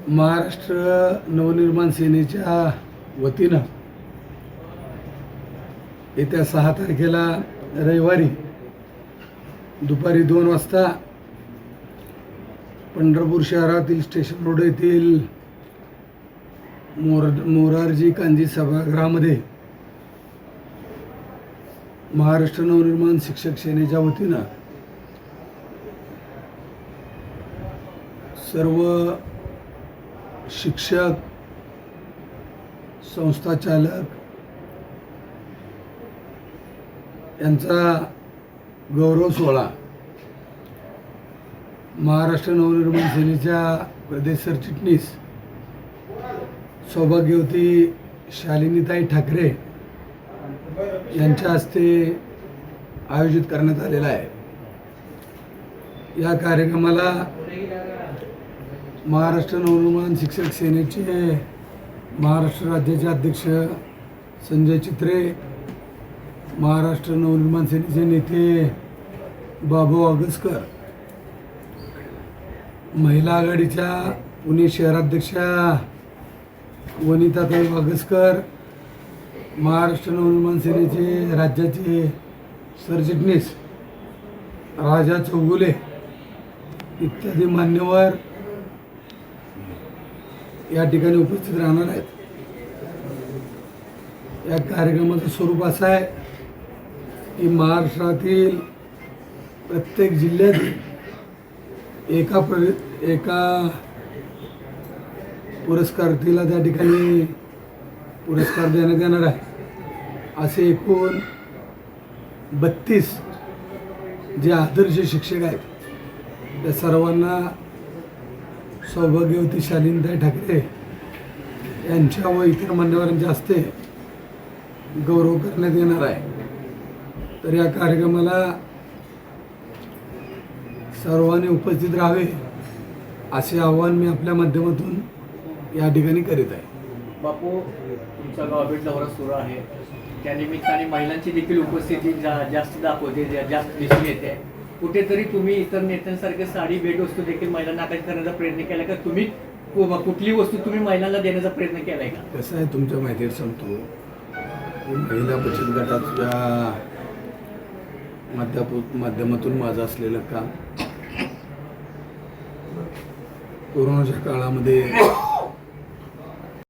महाराष्ट्र नवनिर्माण सेनेच्या वतीनं येत्या 6 तारखेला रविवारी दुपारी 2 वाजता पंढरपूर शहरातील स्टेशन रोड येथील मोरारजी कांजी सभागृहामध्ये महाराष्ट्र नवनिर्माण शिक्षक सेनेच्या वतीनं सर्व शिक्षक, संस्था चालक यांचा गौरव सोहळा महाराष्ट्र नवनिर्माण सेनेच्या प्रदेश सरचिटणीस सौभाग्यवती शालिनीताई ठाकरे यांच्या हस्ते आयोजित करण्यात आलेला आहे। या कार्यक्रमाला महाराष्ट्र नवनिर्माण शिक्षक सेनेचे महाराष्ट्र राज्याचे अध्यक्ष संजय चित्रे, महाराष्ट्र नवनिर्माण सेनेचे नेते बाबू आगसकर, महिला आघाडीच्या पुणे शहराध्यक्षा वनिताताई आगसकर, महाराष्ट्र नवनिर्माण सेनेचे राज्याचे सरचिटणीस राजा चौगुले इत्यादी मान्यवर या ठिकाणी उपस्थित राहणार आहेत। या कार्यक्रमाचं स्वरूप असं आहे की महाराष्ट्रातील प्रत्येक जिल्ह्यातील एका पुरस्कारार्थीला त्या ठिकाणी पुरस्कार देण्यात येणार आहे। असे एकूण 32 जे आदर्श शिक्षक आहेत त्या सर्वांना सौभाग्यवती शालिनीताई ठाकरे यांच्या व इतर मान्यवरांच्या हस्ते गौरव करण्यात येणार आहे। तर या कार्यक्रमाला सर्वांनी उपस्थित राहावे असे आवाहन मी आपल्या माध्यमातून या ठिकाणी करीत आहे। बापू, तुमचा गावभेट दौरा सुरू आहे, त्यानिमित्ताने महिलांची देखील उपस्थिती जास्त दाखवते, जास्त दिसून येते। कुठेतरी तुम्ही इतर नेत्यांसारखे साडी भेटवस्तू देखील महिलांना आकर्षित करण्याचा प्रयत्न केला का? तुम्ही कुठली वस्तू तुम्ही महिलांना देण्याचा प्रयत्न केलाय का? कसं आहे, तुमच्या माहितीत सांगतो, महिला बचत गटाच्या माध्यमातून माझं असलेलं काम कोरोनाच्या काळामध्ये